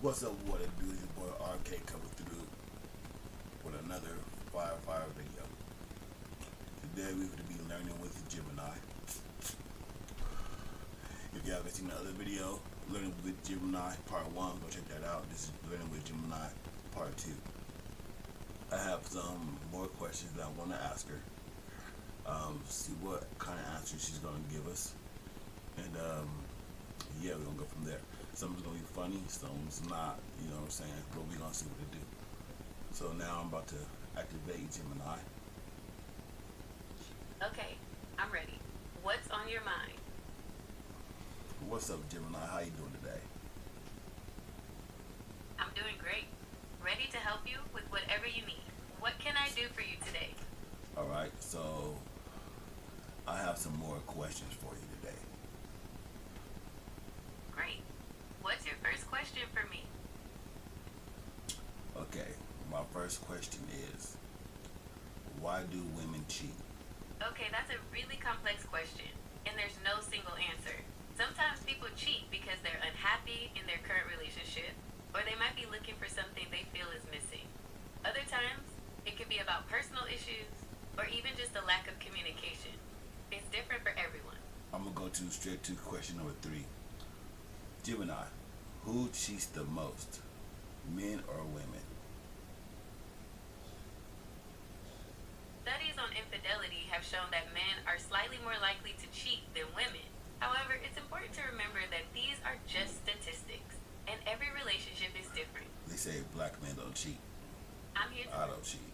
What's up, what it do? Your boy RK coming through with another fire video. Today we're going to be learning with Gemini. If you haven't seen the other video, Learning with Gemini Part 1, go check that out. This is Learning with Gemini Part 2. I have some more questions that I want to ask her. See what kind of answers she's going to give us. And yeah, we're going to go from there. Some's going to be funny, some's not, you know what I'm saying? But we're going to see what it do. So now I'm about to activate Gemini. Okay, I'm ready. What's on your mind? What's up, Gemini? How you doing today? I'm doing great. Ready to help you with whatever you need. What can I do for you today? Alright, so I have some more questions for you today. Great. What's your first question for me? Okay, my first question is, why do women cheat? Okay, that's a really complex question, and there's no single answer. Sometimes people cheat because they're unhappy in their current relationship, or they might be looking for something they feel is missing. Other times, it could be about personal issues, or even just a lack of communication. It's different for everyone. I'm gonna go straight to question number 3. Gemini, who cheats the most, men or women? Studies on infidelity have shown that men are slightly more likely to cheat than women. However, it's important to remember that these are just statistics, and every relationship is different. They say black men don't cheat. I'm here to... I don't cheat.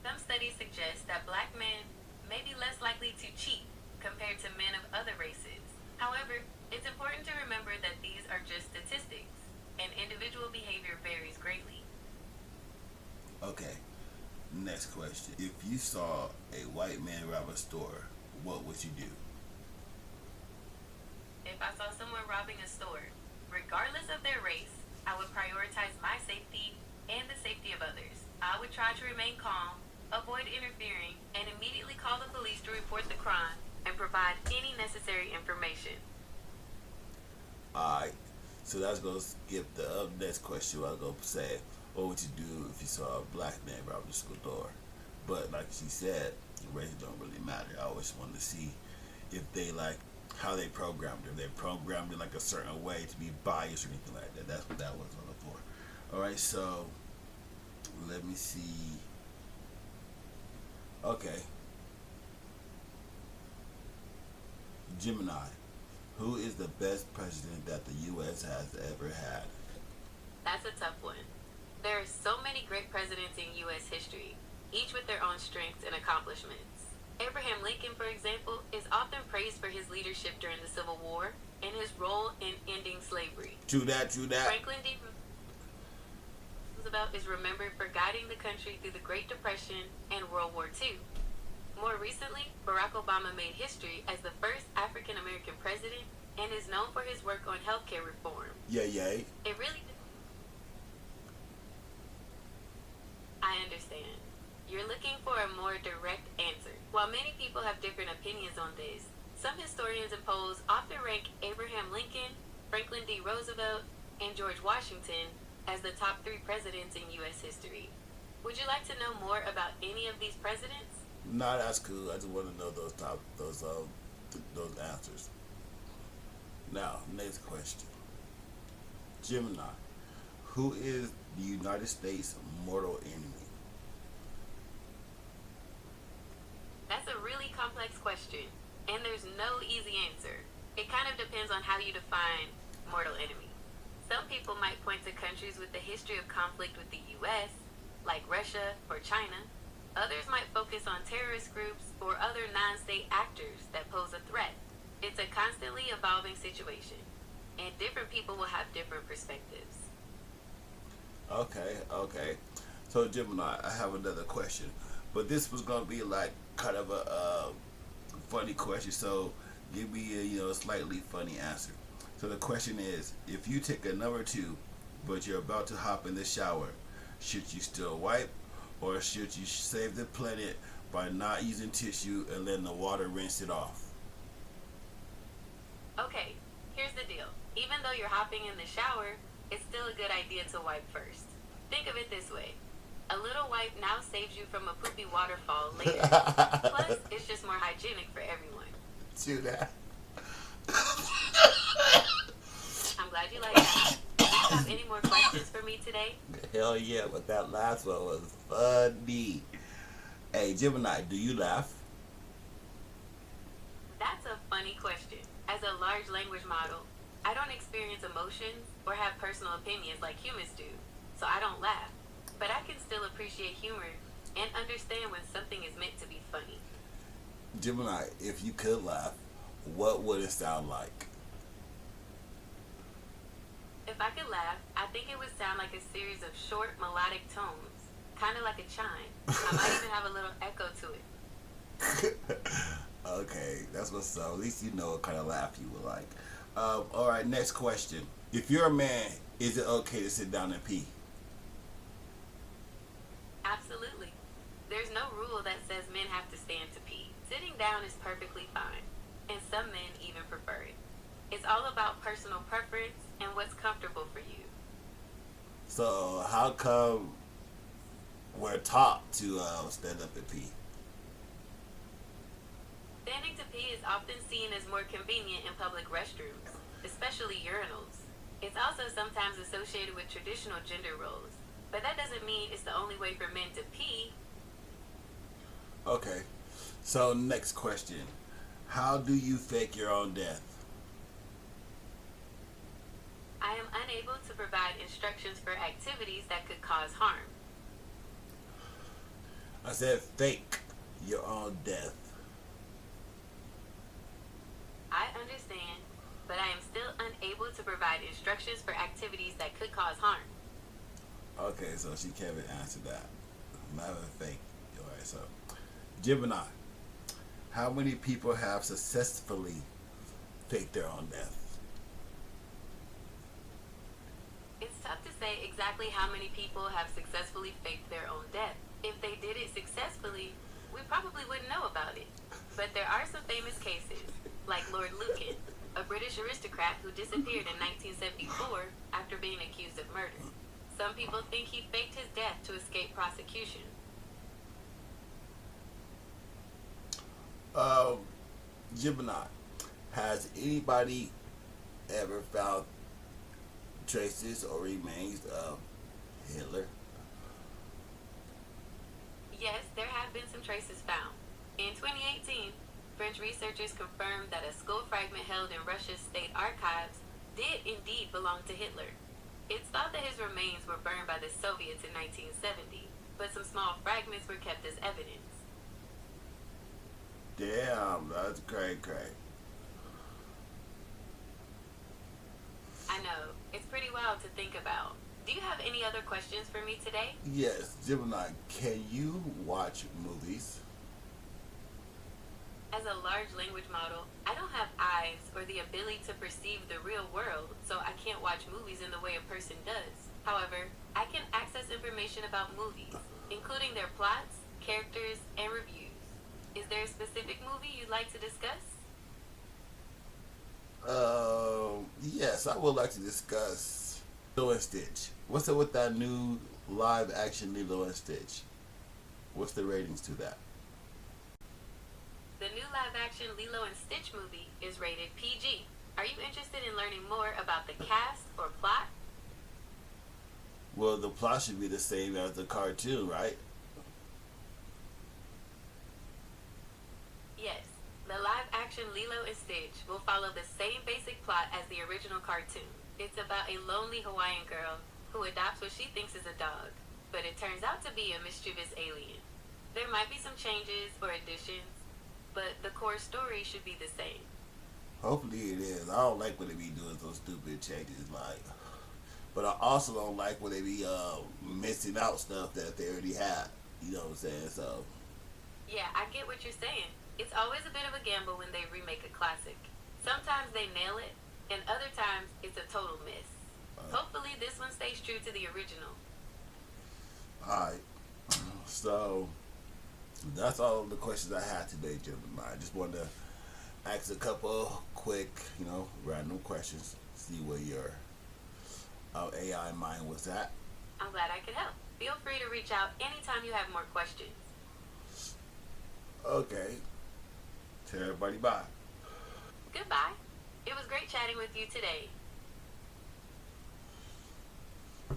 Some studies suggest that black men may be less likely to cheat compared to men of other races. However, it's important to remember that these are just statistics, and individual behavior varies greatly. Okay, next question. If you saw a white man rob a store, what would you do? If I saw someone robbing a store, regardless of their race, I would prioritize my safety and the safety of others. I would try to remain calm, avoid interfering, and immediately call the police to report the crime and provide any necessary information. Alright, so that's going to skip the next question. I was going to say, what would you do if you saw a black man rob the school door? But like she said, race don't really matter. I always wanted to see if they like how they programmed it. They programmed it like a certain way to be biased or anything like that. That's what that was on for. Alright, so let me see. Okay. Gemini, who is the best president that the U.S. has ever had? That's a tough one. There are so many great presidents in U.S. history, each with their own strengths and accomplishments. Abraham Lincoln, for example, is often praised for his leadership during the Civil War and his role in ending slavery. True that. Franklin D. Roosevelt is remembered for guiding the country through the Great Depression and World War II. More recently, Barack Obama made history as the first African-American president and is known for his work on healthcare reform. Yay. It really... I understand. You're looking for a more direct answer. While many people have different opinions on this, some historians and polls often rank Abraham Lincoln, Franklin D. Roosevelt, and George Washington as the top 3 presidents in U.S. history. Would you like to know more about any of these presidents? Nah, that's cool. I just want to know those answers. Now, next question. Gemini, who is the United States' mortal enemy? That's a really complex question, and there's no easy answer. It kind of depends on how you define mortal enemy. Some people might point to countries with a history of conflict with the U.S., like Russia or China. Others might focus on terrorist groups or other non-state actors that pose a threat. It's a constantly evolving situation, and different people will have different perspectives. Okay. So Gemini, I have another question, but this was gonna be like kind of a funny question. So give me a slightly funny answer. So the question is, if you take a number 2, but you're about to hop in the shower, should you still wipe, or should you save the planet by not using tissue and letting the water rinse it off? Okay, Here's the deal. Even though you're hopping in the shower, it's still a good idea to wipe first. Think of it this way. A little wipe now saves you from a poopy waterfall later. Plus, it's just more hygienic for everyone. Do that. I'm glad you like that. Do you have any more questions for me today? Hell yeah, but that last one was funny. Hey, Gemini, do you laugh? That's a funny question. As a large language model, I don't experience emotions or have personal opinions like humans do, so I don't laugh. But I can still appreciate humor and understand when something is meant to be funny. Gemini, if you could laugh, what would it sound like? If I could laugh, I think it would sound like a series of short melodic tones, kind of like a chime. I might even have a little echo to it. Okay, that's what's up. At least you know what kind of laugh you would like. Alright, next question. If you're a man, is it okay to sit down and pee? Absolutely. There's no rule that says men have to stand to pee. Sitting down is perfectly fine, and some men even prefer it. It's all about personal preference and what's comfortable for you. So, how come we're taught to stand up and pee? Standing to pee is often seen as more convenient in public restrooms, especially urinals. It's also sometimes associated with traditional gender roles, but that doesn't mean it's the only way for men to pee. Okay, so next question. How do you fake your own death? I am unable to provide instructions for activities that could cause harm. I said fake your own death. I understand, but I am still unable to provide instructions for activities that could cause harm. Okay, so she can't even answer that. Not a fake. Alright, so Gemini, how many people have successfully faked their own death? It's tough to say exactly how many people have successfully faked their own death. If they did it successfully, we probably wouldn't know about it. But there are some famous cases, like Lord Lucan, a British aristocrat who disappeared in 1974 after being accused of murder. Some people think he faked his death to escape prosecution. Gemini, has anybody ever found traces or remains of Hitler? Yes, there have been some traces found. In 2018, French researchers confirmed that a skull fragment held in Russia's state archives did indeed belong to Hitler. It's thought that his remains were burned by the Soviets in 1970, but some small fragments were kept as evidence. Damn, that's cray. I know, it's pretty wild to think about. Do you have any other questions for me today? Yes, Gemini, can you watch movies? As a large language model, I don't have eyes or the ability to perceive the real world, so I can't watch movies in the way a person does. However, I can access information about movies, including their plots, characters, and reviews. Is there a specific movie you'd like to discuss? Yes, I would like to discuss Lilo and Stitch. What's up with that new live action Lilo and Stitch? What's the ratings to that? The new live-action Lilo and Stitch movie is rated PG. Are you interested in learning more about the cast or plot? Well, the plot should be the same as the cartoon, right? Yes. The live-action Lilo and Stitch will follow the same basic plot as the original cartoon. It's about a lonely Hawaiian girl who adopts what she thinks is a dog, but it turns out to be a mischievous alien. There might be some changes or additions, but the core story should be the same. Hopefully it is. I don't like when they be doing those stupid changes, like. But I also don't like when they be missing out stuff that they already had. You know what I'm saying? So. Yeah, I get what you're saying. It's always a bit of a gamble when they remake a classic. Sometimes they nail it, and other times it's a total miss. Hopefully this one stays true to the original. Alright. So, that's all the questions I had today, Gemini. I just wanted to ask a couple quick, random questions. See where your AI mind was at. I'm glad I could help. Feel free to reach out anytime you have more questions. Okay. Tell everybody bye. Goodbye. It was great chatting with you today.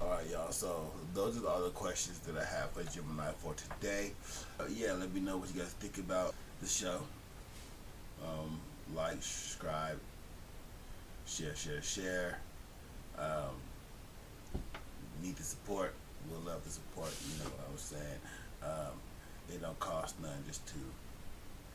Alright, y'all. So, those are all the questions that I have for Gemini for today. Yeah, let me know what you guys think about the show. Like, subscribe, share. Um, Need the support. We'll love the support. You know what I'm saying? It don't cost nothing just to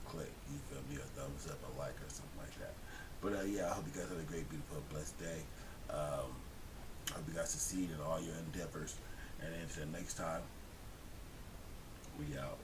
click, you feel me, a thumbs up, a like, or something like that. But yeah, I hope you guys have a great, beautiful, blessed day. I hope you guys succeed in all your endeavors. And until next time, we out.